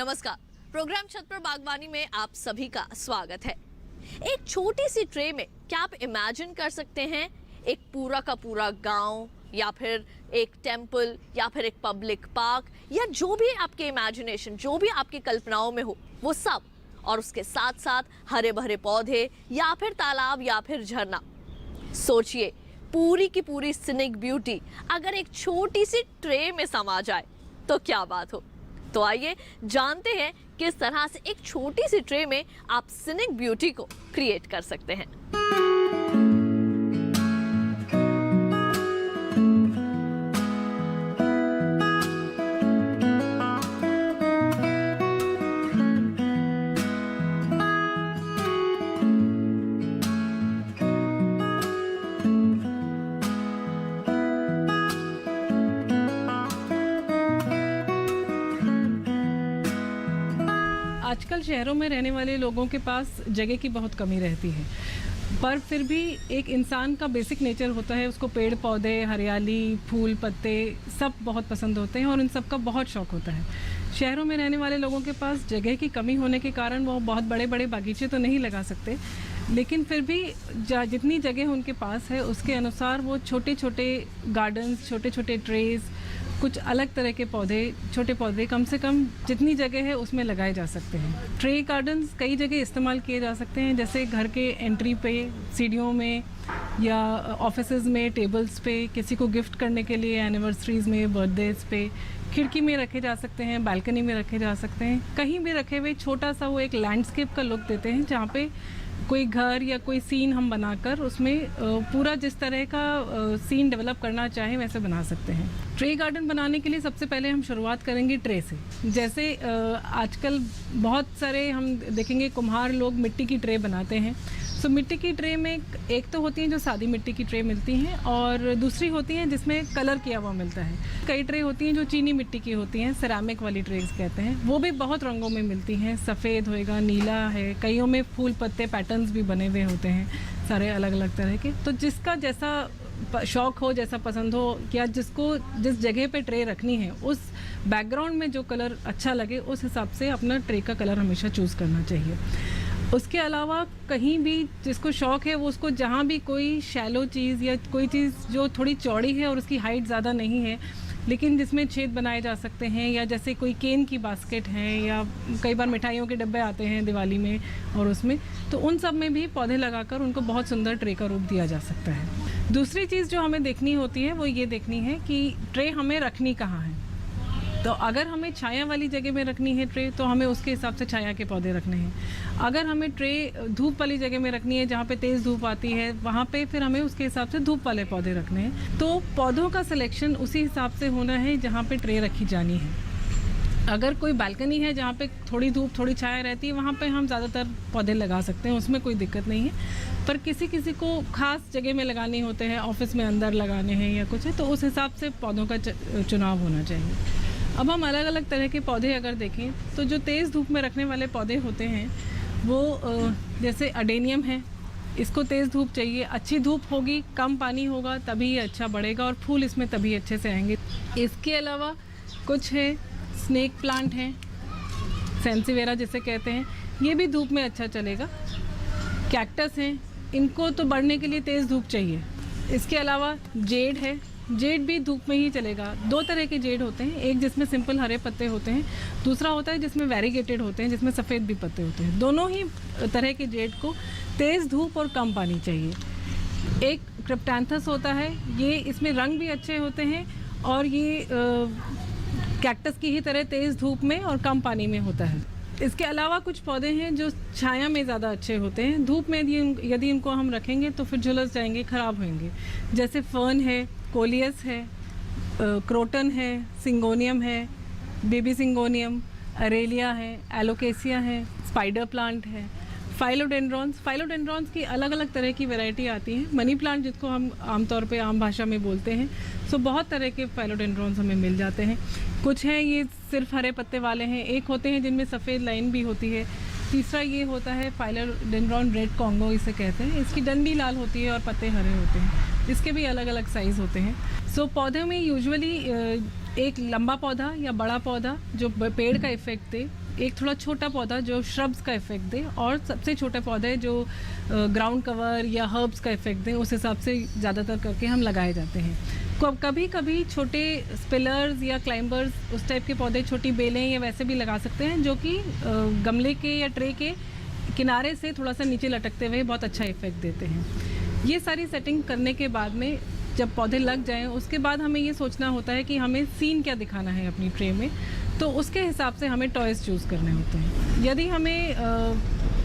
नमस्कार। प्रोग्राम छत पर बागवानी में आप सभी का स्वागत है। एक छोटी सी ट्रे में क्या आप इमेजिन कर सकते हैं एक पूरा का पूरा गांव या फिर एक टेंपल या फिर एक पब्लिक पार्क या जो भी आपके इमेजिनेशन, जो भी आपकी कल्पनाओं में हो वो सब, और उसके साथ साथ हरे भरे पौधे या फिर तालाब या फिर झरना। सोचिए पूरी की पूरी सीनिक ब्यूटी अगर एक छोटी सी ट्रे में समा जाए तो क्या बात हो। तो आइए जानते हैं किस तरह से एक छोटी सी ट्रे में आप सीनिक ब्यूटी को क्रिएट कर सकते हैं। आजकल शहरों में रहने वाले लोगों के पास जगह की बहुत कमी रहती है, पर फिर भी एक इंसान का बेसिक नेचर होता है, उसको पेड़ पौधे, हरियाली, फूल पत्ते सब बहुत पसंद होते हैं और इन सब का बहुत शौक होता है। शहरों में रहने वाले लोगों के पास जगह की कमी होने के कारण वो बहुत बड़े बड़े बागीचे तो नहीं लगा सकते, लेकिन फिर भी जितनी जगह उनके पास है उसके अनुसार वो छोटे छोटे गार्डन्स, छोटे छोटे ट्रेज, कुछ अलग तरह के पौधे, छोटे पौधे कम से कम जितनी जगह है उसमें लगाए जा सकते हैं। ट्रे गार्डन्स कई जगह इस्तेमाल किए जा सकते हैं, जैसे घर के एंट्री पे, सीढ़ियों में या ऑफिसेज में, टेबल्स पे, किसी को गिफ्ट करने के लिए एनिवर्सरीज में, बर्थडेज पे, खिड़की में रखे जा सकते हैं, बालकनी में रखे जा सकते हैं। कहीं भी रखे हुए छोटा सा वो एक लैंडस्केप का लुक देते हैं, जहाँ पे कोई घर या कोई सीन हम बनाकर उसमें पूरा जिस तरह का सीन डेवलप करना चाहें वैसे बना सकते हैं। ट्रे गार्डन बनाने के लिए सबसे पहले हम शुरुआत करेंगे ट्रे से। जैसे आजकल बहुत सारे हम देखेंगे कुम्हार लोग मिट्टी की ट्रे बनाते हैं। सो मिट्टी की ट्रे में एक तो होती हैं जो सादी मिट्टी की ट्रे मिलती हैं और दूसरी होती हैं जिसमें कलर किया हुआ मिलता है। कई ट्रे होती हैं जो चीनी मिट्टी की होती हैं, सिरामिक वाली ट्रेस कहते हैं, वो भी बहुत रंगों में मिलती हैं। सफ़ेद होएगा, नीला है, कईयों में फूल पत्ते पैटर्न्स भी बने हुए होते हैं, सारे अलग अलग तरह के। तो जिसका जैसा शौक़ हो, जैसा पसंद हो, या जिसको जिस जगह पे ट्रे रखनी है उस बैकग्राउंड में जो कलर अच्छा लगे उस हिसाब से अपना ट्रे का कलर हमेशा चूज़ करना चाहिए। उसके अलावा कहीं भी जिसको शौक़ है वो उसको जहाँ भी कोई शैलो चीज़ या कोई चीज़ जो थोड़ी चौड़ी है और उसकी हाइट ज़्यादा नहीं है लेकिन जिसमें छेद बनाए जा सकते हैं, या जैसे कोई केन की बास्केट है, या कई बार मिठाइयों के डब्बे आते हैं दिवाली में और उसमें, तो उन सब में भी पौधे लगाकर उनको बहुत सुंदर ट्रे का रूप दिया जा सकता है। दूसरी चीज़ जो हमें देखनी होती है वो ये देखनी है कि ट्रे हमें रखनी कहाँ है। तो अगर हमें छाया वाली जगह में रखनी है ट्रे तो हमें उसके हिसाब से छाया के पौधे रखने हैं। अगर हमें ट्रे धूप वाली जगह में रखनी है जहाँ पे तेज़ धूप आती है, वहाँ पे फिर हमें उसके हिसाब से धूप वाले पौधे रखने हैं। तो पौधों का सिलेक्शन उसी हिसाब से होना है जहाँ पे ट्रे रखी जानी है। अगर कोई बालकनी है जहाँ पे थोड़ी धूप थोड़ी छाया रहती है, वहाँ पे हम ज़्यादातर पौधे लगा सकते हैं, उसमें कोई दिक्कत नहीं है। पर किसी किसी को ख़ास जगह में लगाने होते हैं, ऑफिस में अंदर लगाने हैं या कुछ है, तो उस हिसाब से पौधों का चुनाव होना चाहिए। अब हम अलग अलग तरह के पौधे अगर देखें तो जो तेज़ धूप में रखने वाले पौधे होते हैं वो जैसे अडेनियम है, इसको तेज़ धूप चाहिए, अच्छी धूप होगी, कम पानी होगा तभी ये अच्छा बढ़ेगा और फूल इसमें तभी अच्छे से आएंगे। इसके अलावा कुछ है स्नेक प्लांट हैं, सेंसीवेरा जिसे कहते हैं, ये भी धूप में अच्छा चलेगा। कैक्टस हैं, इनको तो बढ़ने के लिए तेज़ धूप चाहिए। इसके अलावा जेड है, जेड भी धूप में ही चलेगा। दो तरह के जेड होते हैं, एक जिसमें सिंपल हरे पत्ते होते हैं, दूसरा होता है जिसमें वेरीगेटेड होते हैं, जिसमें सफ़ेद भी पत्ते होते हैं। दोनों ही तरह के जेड को तेज़ धूप और कम पानी चाहिए। एक क्रिप्टैंथस होता है, ये इसमें रंग भी अच्छे होते हैं और ये कैक्टस की ही तरह तेज़ धूप में और कम पानी में होता है। इसके अलावा कुछ पौधे हैं जो छाया में ज़्यादा अच्छे होते हैं, धूप में यदि इनको हम रखेंगे तो फिर झुलस जाएंगे, ख़राब होंगे। जैसे फर्न है, कोलियस है, क्रोटन है, सिंगोनियम है, बेबी सिंगोनियम, अरेलिया है, एलोकेसिया है, स्पाइडर प्लांट है, फाइलोडेंड्रॉन्स की अलग अलग तरह की वैरायटी आती हैं। मनी प्लांट जिसको हम आमतौर पे आम भाषा में बोलते हैं। सो बहुत तरह के फाइलोडेंड्रॉन्स हमें मिल जाते हैं। कुछ हैं ये सिर्फ हरे पत्ते वाले हैं, एक होते हैं जिनमें सफ़ेद लाइन भी होती है, तीसरा ये होता है फाइलोडेंड्रॉन रेड कॉन्गो इसे कहते हैं। इसकी डंडी लाल होती है और पत्ते हरे होते हैं। इसके भी अलग अलग साइज़ होते हैं। सो पौधे में यूजुअली एक लंबा पौधा या बड़ा पौधा जो पेड़ का इफेक्ट दे, एक थोड़ा छोटा पौधा जो श्रब्स का इफेक्ट दे, और सबसे छोटे पौधे जो ग्राउंड कवर या हर्ब्स का इफेक्ट दें, उस हिसाब से ज़्यादातर करके हम लगाए जाते हैं। कभी कभी छोटे स्पिलर्स या क्लाइंबर्स उस टाइप के पौधे, छोटी बेलें या वैसे भी लगा सकते हैं, जो कि गमले के या ट्रे के किनारे से थोड़ा सा नीचे लटकते हुए बहुत अच्छा इफेक्ट देते हैं। ये सारी सेटिंग करने के बाद में जब पौधे लग जाएं, उसके बाद हमें ये सोचना होता है कि हमें सीन क्या दिखाना है अपनी ट्रे में, तो उसके हिसाब से हमें टॉयज़ चूज़ करने होते हैं। यदि हमें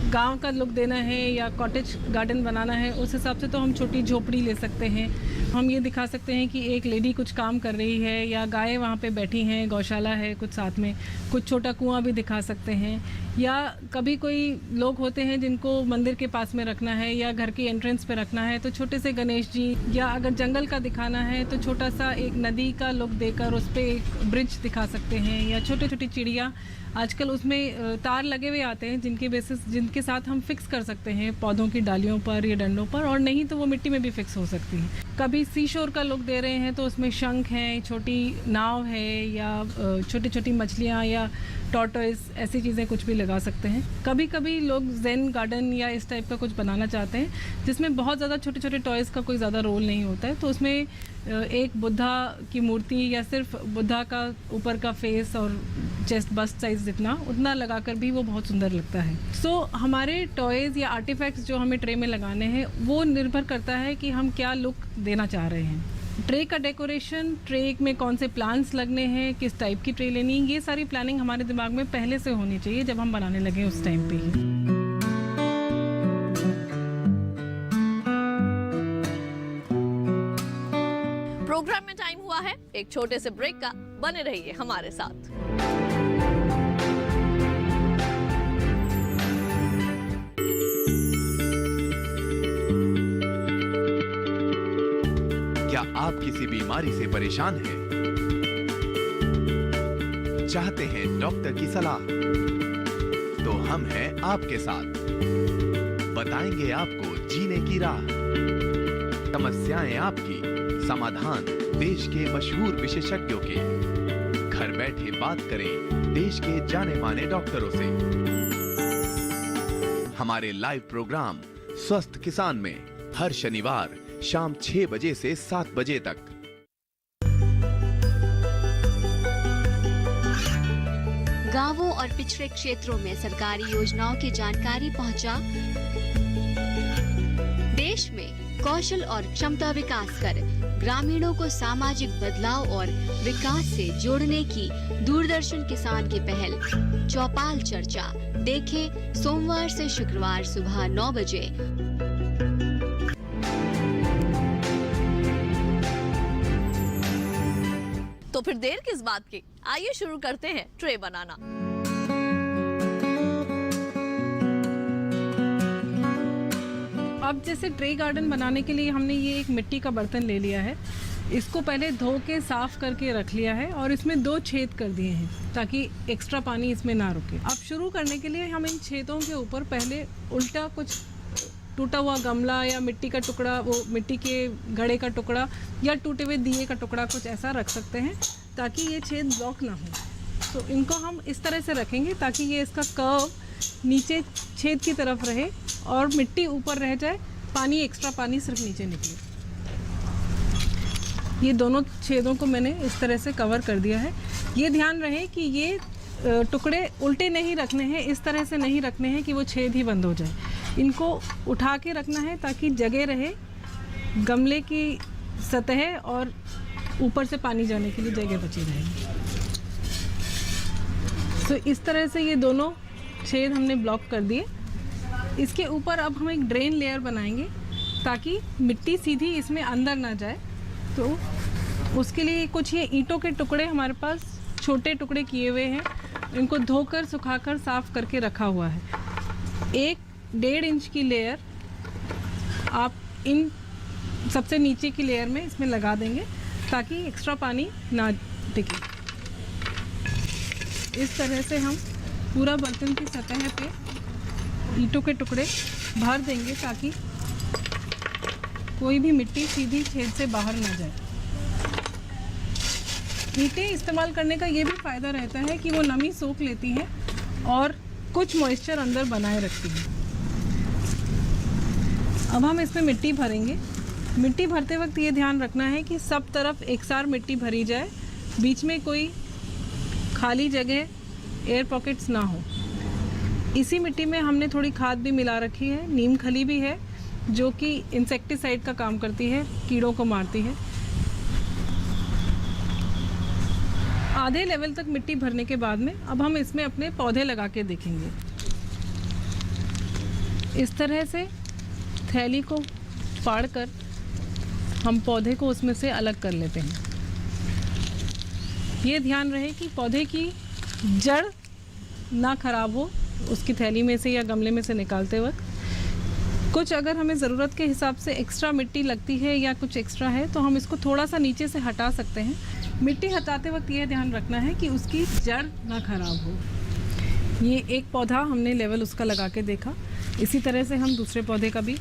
गांव का लुक देना है या कॉटेज गार्डन बनाना है, उस हिसाब से तो हम छोटी झोपड़ी ले सकते हैं। हम ये दिखा सकते हैं कि एक लेडी कुछ काम कर रही है या गायें वहाँ पे बैठी हैं, गौशाला है कुछ साथ में, कुछ छोटा कुआं भी दिखा सकते हैं। या कभी कोई लोग होते हैं जिनको मंदिर के पास में रखना है या घर की एंट्रेंस पे रखना है, तो छोटे से गणेश जी, या अगर जंगल का दिखाना है तो छोटा सा एक नदी का लुक देकर उस पर एक ब्रिज दिखा सकते हैं। या छोटी छोटी चिड़िया, आजकल उसमें तार लगे हुए आते हैं जिनके साथ हम फिक्स कर सकते हैं पौधों की डालियों पर या डंडों पर, और नहीं तो वो मिट्टी में भी फिक्स हो सकती हैं। कभी सीशोर का लुक दे रहे हैं तो उसमें शंख है, छोटी नाव है, या छोटी छोटी मछलियाँ या टॉर्टोइस, ऐसी चीज़ें कुछ भी लगा सकते हैं। कभी कभी लोग ज़ेन गार्डन या इस टाइप का कुछ बनाना चाहते हैं जिसमें बहुत ज़्यादा छोटे छोटे टॉयज़ का कोई ज़्यादा रोल नहीं होता है, तो उसमें एक बुद्धा की मूर्ति या सिर्फ बुद्धा का ऊपर का फेस और चेस्ट बस्ट साइज जितना, उतना लगाकर भी वो बहुत सुंदर लगता है। सो हमारे टॉयज़ या आर्टिफैक्ट्स जो हमें ट्रे में लगाने हैं, वो निर्भर करता है कि हम क्या लुक देना चाह रहे हैं। ट्रे का डेकोरेशन, ट्रे में कौन से प्लांट्स लगने हैं, किस टाइप की ट्रे लेनी, ये सारी प्लानिंग हमारे दिमाग में पहले से होनी चाहिए जब हम बनाने लगे उस टाइम पे ही। प्रोग्राम में टाइम हुआ है एक छोटे से ब्रेक का, बने रहिए हमारे साथ। क्या आप किसी बीमारी से परेशान हैं? चाहते हैं डॉक्टर की सलाह? तो हम हैं आपके साथ, बताएंगे आपको जीने की राह। समस्याएं आपकी, समाधान देश के मशहूर विशेषज्ञों के। घर बैठे बात करें देश के जाने माने डॉक्टरों से। हमारे लाइव प्रोग्राम स्वस्थ किसान में हर शनिवार शाम 6 बजे से 7 बजे तक। गांवों और पिछड़े क्षेत्रों में सरकारी योजनाओं की जानकारी पहुंचा। देश में कौशल और क्षमता विकास कर ग्रामीणों को सामाजिक बदलाव और विकास से जोड़ने की दूरदर्शन किसान की पहल चौपाल चर्चा देखें सोमवार से शुक्रवार सुबह 9 बजे। तो फिर देर किस बात की, आइए शुरू करते हैं ट्रे बनाना। अब जैसे ट्रे गार्डन बनाने के लिए हमने ये एक मिट्टी का बर्तन ले लिया है। इसको पहले धो के साफ करके रख लिया है और इसमें 2 छेद कर दिए हैं ताकि एक्स्ट्रा पानी इसमें ना रुके। अब शुरू करने के लिए हम इन छेदों के ऊपर पहले उल्टा कुछ टूटा हुआ गमला या मिट्टी का टुकड़ा, वो मिट्टी के घड़े का टुकड़ा या टूटे हुए दिए का टुकड़ा, कुछ ऐसा रख सकते हैं ताकि ये छेद ब्लॉक ना हो। तो इनको हम इस तरह से रखेंगे ताकि ये इसका कर्व नीचे छेद की तरफ रहे और मिट्टी ऊपर रह जाए, पानी एक्स्ट्रा पानी सिर्फ नीचे निकले। ये दोनों छेदों को मैंने इस तरह से कवर कर दिया है। ये ध्यान रहे कि ये टुकड़े उल्टे नहीं रखने हैं, इस तरह से नहीं रखने हैं कि वो छेद ही बंद हो जाए। इनको उठा के रखना है ताकि जगह रहे, गमले की सतह और ऊपर से पानी जाने के लिए जगह बची रहेगी। तो इस तरह से ये दोनों छेद हमने ब्लॉक कर दिए। इसके ऊपर अब हम एक ड्रेन लेयर बनाएंगे ताकि मिट्टी सीधी इसमें अंदर ना जाए। तो उसके लिए कुछ ये ईंटों के टुकड़े हमारे पास छोटे टुकड़े किए हुए हैं, इनको धोकर सुखाकर साफ करके रखा हुआ है। 1.5 इंच की लेयर आप इन सबसे नीचे की लेयर में इसमें लगा देंगे ताकि एक्स्ट्रा पानी ना टिके। इस तरह से हम पूरा बर्तन की सतह पे ईंटों के टुकड़े भर देंगे ताकि कोई भी मिट्टी सीधी छेद से बाहर ना जाए। ईंटें इस्तेमाल करने का ये भी फ़ायदा रहता है कि वो नमी सोख लेती हैं और कुछ मॉइस्चर अंदर बनाए रखती है। अब हम इसमें मिट्टी भरेंगे। मिट्टी भरते वक्त ये ध्यान रखना है कि सब तरफ एकसार मिट्टी भरी जाए, बीच में कोई खाली जगह, एयर पॉकेट्स ना हो। इसी मिट्टी में हमने थोड़ी खाद भी मिला रखी है, नीम खली भी है जो कि इंसेक्टिसाइड का काम करती है, कीड़ों को मारती है। आधे लेवल तक मिट्टी भरने के बाद में अब हम इसमें अपने पौधे लगा के देखेंगे। इस तरह से थैली को फाड़कर हम पौधे को उसमें से अलग कर लेते हैं। ये ध्यान रहे कि पौधे की जड़ ना खराब हो उसकी थैली में से या गमले में से निकालते वक्त। कुछ अगर हमें ज़रूरत के हिसाब से एक्स्ट्रा मिट्टी लगती है या कुछ एक्स्ट्रा है तो हम इसको थोड़ा सा नीचे से हटा सकते हैं। मिट्टी हटाते वक्त ये ध्यान रखना है कि उसकी जड़ ना खराब हो। ये एक पौधा हमने लेवल उसका लगा के देखा। इसी तरह से हम दूसरे पौधे का भी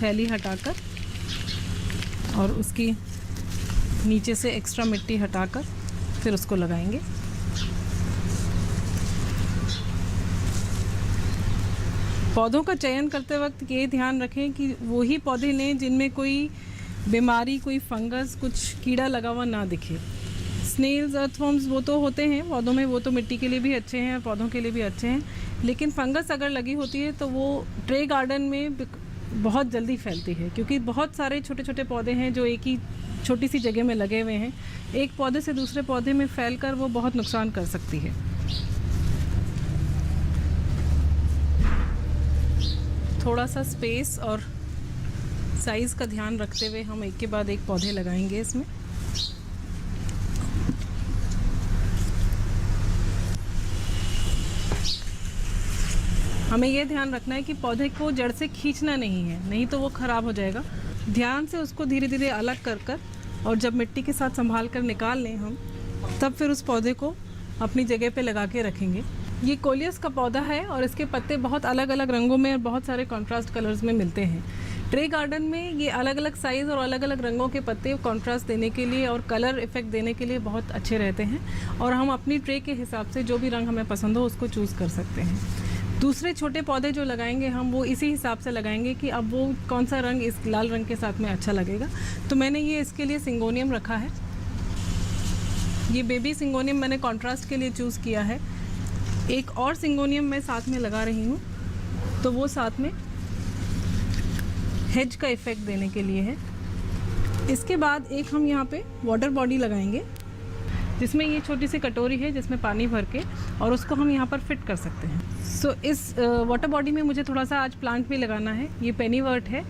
थैली हटाकर और उसकी नीचे से एक्स्ट्रा मिट्टी हटाकर फिर उसको लगाएंगे। पौधों का चयन करते वक्त ये ध्यान रखें कि वही पौधे लें जिनमें कोई बीमारी, कोई फंगस, कुछ कीड़ा लगा हुआ ना दिखे। स्नेल्स, अर्थवर्म्स वो तो होते हैं पौधों में, वो तो मिट्टी के लिए भी अच्छे हैं और पौधों के लिए भी अच्छे हैं, लेकिन फंगस अगर लगी होती है तो वो ट्रे गार्डन में बहुत जल्दी फैलती है, क्योंकि बहुत सारे छोटे छोटे पौधे हैं जो एक ही छोटी सी जगह में लगे हुए हैं। एक पौधे से दूसरे पौधे में फैलकर वो बहुत नुकसान कर सकती है। थोड़ा सा स्पेस और साइज़ का ध्यान रखते हुए हम एक के बाद एक पौधे लगाएंगे इसमें। हमें यह ध्यान रखना है कि पौधे को जड़ से खींचना नहीं है, नहीं तो वो ख़राब हो जाएगा। ध्यान से उसको धीरे धीरे अलग कर कर और जब मिट्टी के साथ संभाल कर निकाल लें हम, तब फिर उस पौधे को अपनी जगह पे लगा के रखेंगे। ये कोलियस का पौधा है और इसके पत्ते बहुत अलग अलग रंगों में और बहुत सारे कॉन्ट्रास्ट कलर्स में मिलते हैं। ट्रे गार्डन में ये अलग अलग साइज़ और अलग अलग रंगों के पत्ते कॉन्ट्रास्ट देने के लिए और कलर इफ़ेक्ट देने के लिए बहुत अच्छे रहते हैं, और हम अपनी ट्रे के हिसाब से जो भी रंग हमें पसंद हो उसको चूज़ कर सकते हैं। दूसरे छोटे पौधे जो लगाएंगे हम वो इसी हिसाब से लगाएंगे कि अब वो कौन सा रंग इस लाल रंग के साथ में अच्छा लगेगा। तो मैंने ये इसके लिए सिंगोनियम रखा है। ये बेबी सिंगोनियम मैंने कॉन्ट्रास्ट के लिए चूज़ किया है। एक और सिंगोनियम मैं साथ में लगा रही हूँ, तो वो साथ में हेज का इफ़ेक्ट देने के लिए है। इसके बाद एक हम यहाँ पे वाटर बॉडी लगाएंगे, जिसमें ये छोटी सी कटोरी है जिसमें पानी भर के, और उसको हम यहाँ पर फिट कर सकते हैं। सो इस वाटर बॉडी में मुझे थोड़ा सा आज प्लांट भी लगाना है। ये पेनीवर्ट है,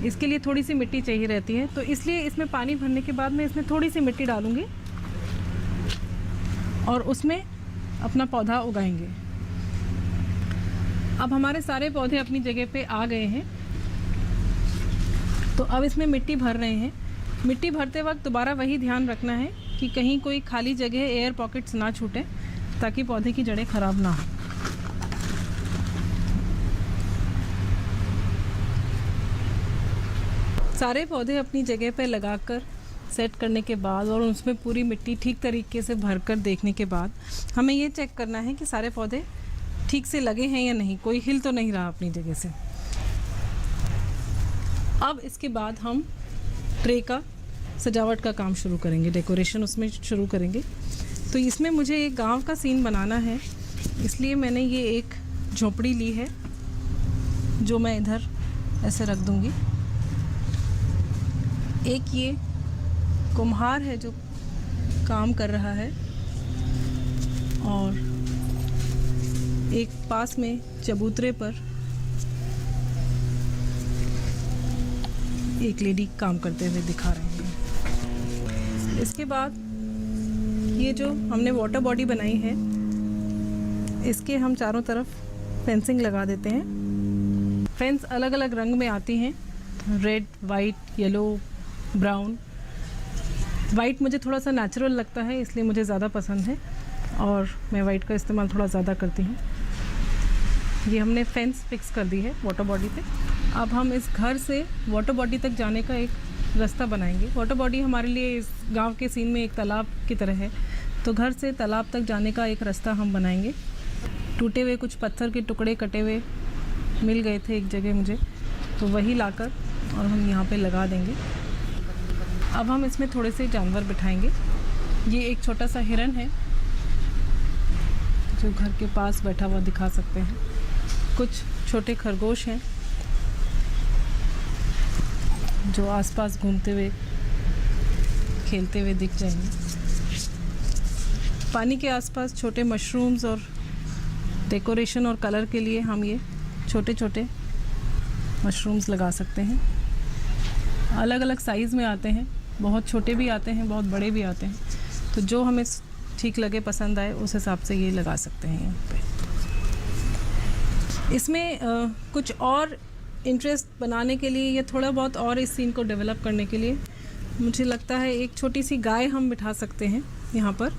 इसके लिए थोड़ी सी मिट्टी चाहिए रहती है, तो इसलिए इसमें पानी भरने के बाद मैं इसमें थोड़ी सी मिट्टी डालूँगी और उसमें अपना पौधा उगाएंगे। अब हमारे सारे पौधे अपनी जगह पे आ गए हैं, तो अब इसमें मिट्टी भर रहे हैं। मिट्टी भरते वक्त दोबारा वही ध्यान रखना है कि कहीं कोई खाली जगह, एयर पॉकेट्स ना छूटे, ताकि पौधे की जड़ें खराब ना हो। सारे पौधे अपनी जगह पे लगाकर सेट करने के बाद और उसमें पूरी मिट्टी ठीक तरीके से भरकर देखने के बाद हमें ये चेक करना है कि सारे पौधे ठीक से लगे हैं या नहीं, कोई हिल तो नहीं रहा अपनी जगह से। अब इसके बाद हम ट्रे का सजावट का काम शुरू करेंगे, डेकोरेशन उसमें शुरू करेंगे। तो इसमें मुझे एक गांव का सीन बनाना है, इसलिए मैंने ये एक झोपड़ी ली है जो मैं इधर ऐसे रख दूँगी। एक ये कुम्हार है जो काम कर रहा है, और एक पास में चबूतरे पर एक लेडी काम करते हुए दिखा रहे हैं। इसके बाद ये जो हमने वाटर बॉडी बनाई है, इसके हम चारों तरफ फेंसिंग लगा देते हैं। फेंस अलग अलग रंग में आती हैं, red, white, yellow, brown. White मुझे थोड़ा सा नेचुरल लगता है, इसलिए मुझे ज़्यादा पसंद है और मैं वाइट का इस्तेमाल थोड़ा ज़्यादा करती हूँ। ये हमने फेंस फिक्स कर दी है वाटर बॉडी पे। अब हम इस घर से वाटर बॉडी तक जाने का एक रास्ता बनाएंगे। वाटर बॉडी हमारे लिए इस गांव के सीन में एक तालाब की तरह है, तो घर से तालाब तक जाने का एक रास्ता हम बनाएंगे। टूटे हुए कुछ पत्थर के टुकड़े कटे हुए मिल गए थे एक जगह मुझे, तो वही लाकर और हम यहाँ पे लगा देंगे। अब हम इसमें थोड़े से जानवर बिठाएंगे। ये एक छोटा सा हिरन है जो घर के पास बैठा हुआ दिखा सकते हैं। कुछ छोटे खरगोश हैं जो आसपास घूमते हुए खेलते हुए दिख जाएंगे। पानी के आसपास छोटे मशरूम्स और डेकोरेशन और कलर के लिए हम ये छोटे छोटे मशरूम्स लगा सकते हैं। अलग अलग साइज़ में आते हैं, बहुत छोटे भी आते हैं, बहुत बड़े भी आते हैं, तो जो हमें ठीक लगे, पसंद आए, उस हिसाब से ये लगा सकते हैं यहाँ पे। इसमें कुछ और इंटरेस्ट बनाने के लिए या थोड़ा बहुत और इस सीन को डेवलप करने के लिए मुझे लगता है एक छोटी सी गाय हम बिठा सकते हैं यहाँ पर,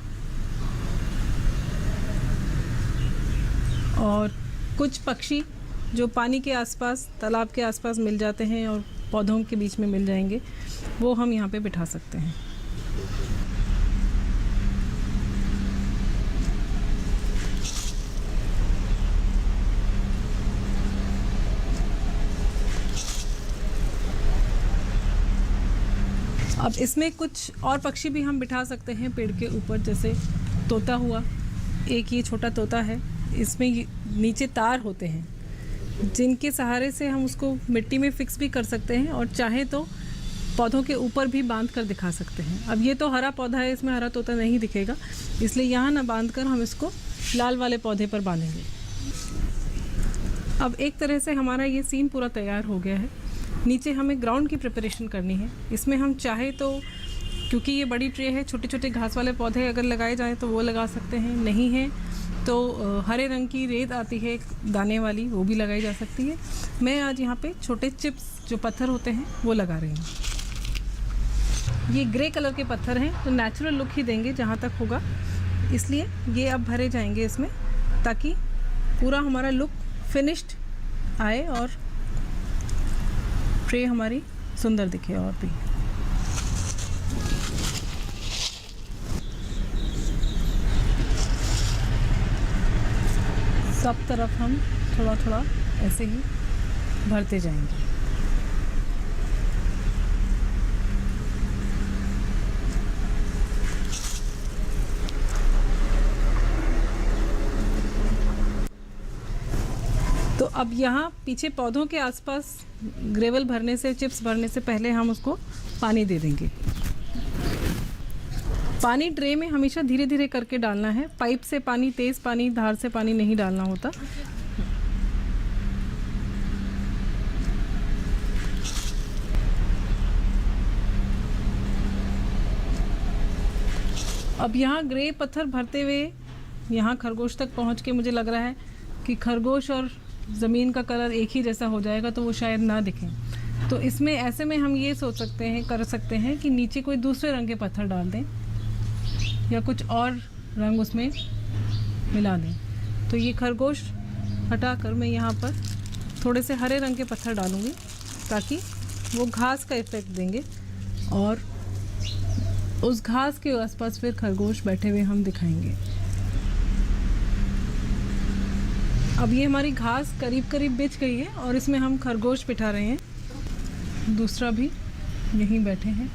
और कुछ पक्षी जो पानी के आसपास, तालाब के आसपास मिल जाते हैं और पौधों के बीच में मिल जाएंगे, वो हम यहाँ पे बिठा सकते हैं। अब इसमें कुछ और पक्षी भी हम बिठा सकते हैं पेड़ के ऊपर, जैसे तोता हुआ। एक ये छोटा तोता है, इसमें नीचे तार होते हैं जिनके सहारे से हम उसको मिट्टी में फिक्स भी कर सकते हैं और चाहे तो पौधों के ऊपर भी बांध कर दिखा सकते हैं। अब ये तो हरा पौधा है, इसमें हरा तोता नहीं दिखेगा, इसलिए यहाँ ना बांध कर हम इसको लाल वाले पौधे पर बांधेंगे। अब एक तरह से हमारा ये सीन पूरा तैयार हो गया है। नीचे हमें ग्राउंड की प्रिपरेशन करनी है। इसमें हम चाहे तो, क्योंकि ये बड़ी ट्रे है, छोटे छोटे घास वाले पौधे अगर लगाए जाएँ तो वो लगा सकते हैं, नहीं है तो हरे रंग की रेत आती है दाने वाली, वो भी लगाई जा सकती है। मैं आज यहाँ पे छोटे चिप्स जो पत्थर होते हैं वो लगा रही हूँ। ये ग्रे कलर के पत्थर हैं तो नेचुरल लुक ही देंगे जहाँ तक होगा, इसलिए ये अब भरे जाएंगे इसमें, ताकि पूरा हमारा लुक फिनिश्ड आए और ट्रे हमारी सुंदर दिखे और भी। सब तरफ हम थोड़ा थोड़ा ऐसे ही भरते जाएंगे। तो अब यहाँ पीछे पौधों के आसपास ग्रेवल भरने से, चिप्स भरने से पहले हम उसको पानी दे देंगे। पानी ट्रे में हमेशा धीरे धीरे करके डालना है। पाइप से पानी, तेज़ पानी, धार से पानी नहीं डालना होता। अब यहाँ ग्रे पत्थर भरते हुए यहाँ खरगोश तक पहुँच के मुझे लग रहा है कि खरगोश और ज़मीन का कलर एक ही जैसा हो जाएगा, तो वो शायद ना दिखें। तो इसमें ऐसे में हम ये सोच सकते हैं, कर सकते हैं कि नीचे कोई दूसरे रंग के पत्थर डाल दें या कुछ और रंग उसमें मिला दें। तो ये खरगोश हटाकर मैं यहाँ पर थोड़े से हरे रंग के पत्थर डालूँगी, ताकि वो घास का इफ़ेक्ट देंगे और उस घास के आसपास फिर खरगोश बैठे हुए हम दिखाएंगे। अब ये हमारी घास करीब करीब बिछ गई है और इसमें हम खरगोश बिठा रहे हैं। दूसरा भी यहीं बैठे हैं।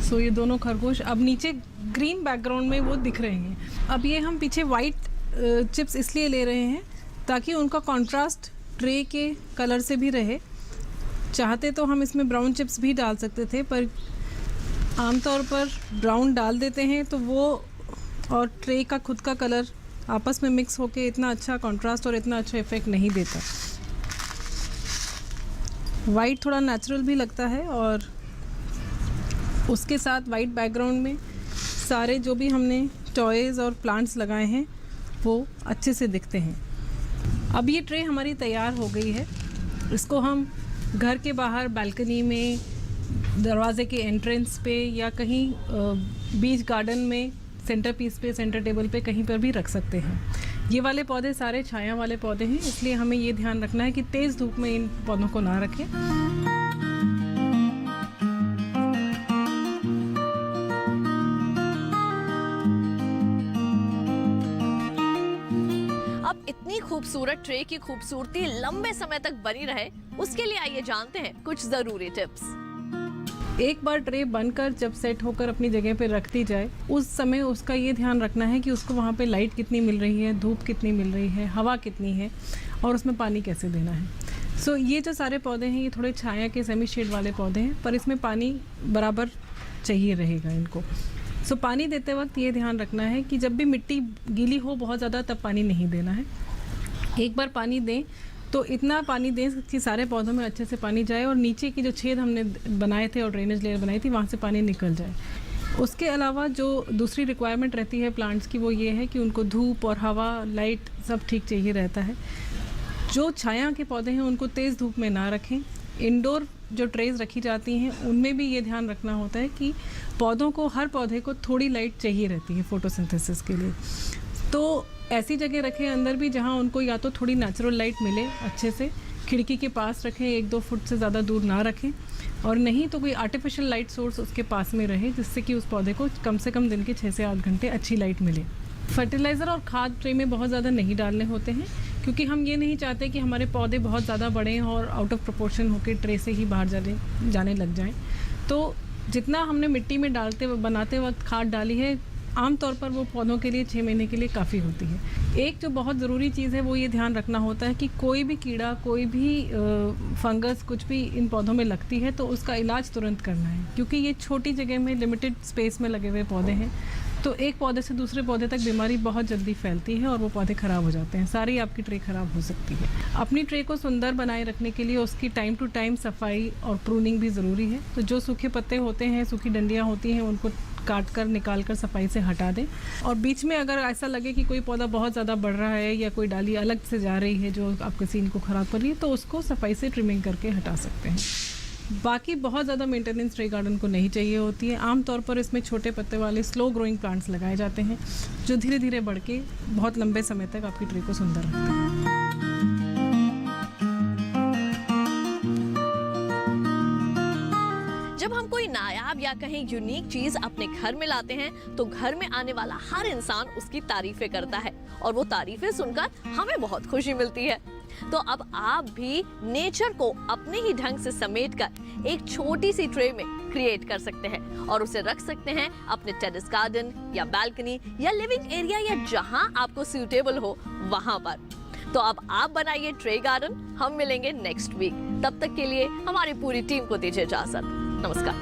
सो ये दोनों खरगोश अब नीचे ग्रीन बैकग्राउंड में वो दिख रहे हैं। अब ये हम पीछे वाइट चिप्स इसलिए ले रहे हैं ताकि उनका कंट्रास्ट ट्रे के कलर से भी रहे। चाहते तो हम इसमें ब्राउन चिप्स भी डाल सकते थे, पर आमतौर पर ब्राउन डाल देते हैं तो वो और ट्रे का खुद का कलर आपस में मिक्स होके इतना अच्छा कंट्रास्ट और इतना अच्छा इफ़ेक्ट नहीं देता। वाइट थोड़ा नेचुरल भी लगता है और उसके साथ वाइट बैकग्राउंड में सारे जो भी हमने टॉयज़ और प्लांट्स लगाए हैं वो अच्छे से दिखते हैं। अब ये ट्रे हमारी तैयार हो गई है। इसको हम घर के बाहर बालकनी में, दरवाजे के एंट्रेंस पे या कहीं बीच गार्डन में सेंटर पीस पे, सेंटर टेबल पे कहीं पर भी रख सकते हैं। ये वाले पौधे सारे छाया वाले पौधे हैं, इसलिए हमें ये ध्यान रखना है कि तेज़ धूप में इन पौधों को ना रखें। इतनी खूबसूरत ट्रे की खूबसूरती लंबे समय तक बनी रहे, उसके लिए आइए जानते हैं कुछ जरूरी टिप्स। एक बार ट्रे बनकर जब सेट होकर अपनी जगह पे रख दी जाए, उस समय उसका ये ध्यान रखना है कि उसको वहाँ पे लाइट कितनी मिल रही है, धूप कितनी मिल रही है, हवा कितनी है और उसमें पानी कैसे देना है। ये जो सारे पौधे हैं ये थोड़े छाया के सेमी शेड वाले पौधे हैं, पर इसमें पानी बराबर चाहिए रहेगा इनको। पानी देते वक्त ये ध्यान रखना है कि जब भी मिट्टी गीली हो बहुत ज़्यादा तब पानी नहीं देना है। एक बार पानी दें तो इतना पानी दें कि सारे पौधों में अच्छे से पानी जाए और नीचे की जो छेद हमने बनाए थे और ड्रेनेज लेयर बनाई थी वहाँ से पानी निकल जाए। उसके अलावा जो दूसरी रिक्वायरमेंट रहती है प्लांट्स की वो ये है कि उनको धूप और हवा, लाइट सब ठीक चाहिए रहता है। जो छाया के पौधे हैं उनको तेज़ धूप में ना रखें। इंडोर जो ट्रेज रखी जाती हैं उनमें भी ये ध्यान रखना होता है कि पौधों को, हर पौधे को थोड़ी लाइट चाहिए रहती है फोटोसिंथेसिस के लिए। तो ऐसी जगह रखें अंदर भी जहाँ उनको या तो थोड़ी नेचुरल लाइट मिले अच्छे से, खिड़की के पास रखें, 1-2 फुट से ज़्यादा दूर ना रखें, और नहीं तो कोई आर्टिफिशियल लाइट सोर्स उसके पास में रहे जिससे कि उस पौधे को कम से कम दिन के 6 से 8 घंटे अच्छी लाइट मिले। फर्टिलाइज़र और खाद ट्रे में बहुत ज़्यादा नहीं डालने होते हैं क्योंकि हम ये नहीं चाहते कि हमारे पौधे बहुत ज़्यादा बढ़ें और आउट ऑफ प्रोपोर्शन होकर ट्रे से ही बाहर जाने लग जाएं। तो जितना हमने मिट्टी में बनाते वक्त खाद डाली है, आमतौर पर वो पौधों के लिए 6 महीने के लिए काफ़ी होती है। एक जो बहुत ज़रूरी चीज़ है वो ये ध्यान रखना होता है कि कोई भी कीड़ा, कोई भी फंगस कुछ भी इन पौधों में लगती है तो उसका इलाज तुरंत करना है, क्योंकि ये छोटी जगह में, लिमिटेड स्पेस में लगे हुए पौधे हैं। तो एक पौधे से दूसरे पौधे तक बीमारी बहुत जल्दी फैलती है और वो पौधे ख़राब हो जाते हैं। सारी आपकी ट्रे ख़राब हो सकती है। अपनी ट्रे को सुंदर बनाए रखने के लिए उसकी टाइम टू टाइम सफाई और प्रूनिंग भी ज़रूरी है। तो जो सूखे पत्ते होते हैं, सूखी डंडियाँ होती हैं, उनको काट कर निकाल कर सफाई से हटा दें। और बीच में अगर ऐसा लगे कि कोई पौधा बहुत ज़्यादा बढ़ रहा है या कोई डाली अलग से जा रही है जो आपके सीन को ख़राब कर रही है, तो उसको सफाई से ट्रिमिंग करके हटा सकते हैं। बाकी बहुत ज़्यादा मेंटेनेंस ट्रे गार्डन को नहीं चाहिए होती है। आमतौर पर इसमें छोटे पत्ते वाले स्लो ग्रोइंग प्लांट्स लगाए जाते हैं जो धीरे धीरे बढ़ के बहुत लंबे समय तक आपकी ट्रे को सुंदर रखते हैं। जब हम कोई नायाब या कहीं यूनिक चीज अपने घर में लाते हैं तो घर में आने वाला हर इंसान उसकी तारीफें करता है और वो तारीफें सुनकर हमें बहुत खुशी मिलती है। तो अब आप भी नेचर को अपने ही ढंग से समेटकर एक छोटी सी ट्रे में क्रिएट कर सकते हैं और उसे रख सकते हैं अपने टेरेस गार्डन या बालकनी या लिविंग एरिया या जहां आपको सूटेबल हो वहां पर। तो अब आप बनाइए ट्रे गार्डन। हम मिलेंगे नेक्स्ट वीक। तब तक के लिए हमारी पूरी टीम को दीजिए इजाजत। नमस्कार।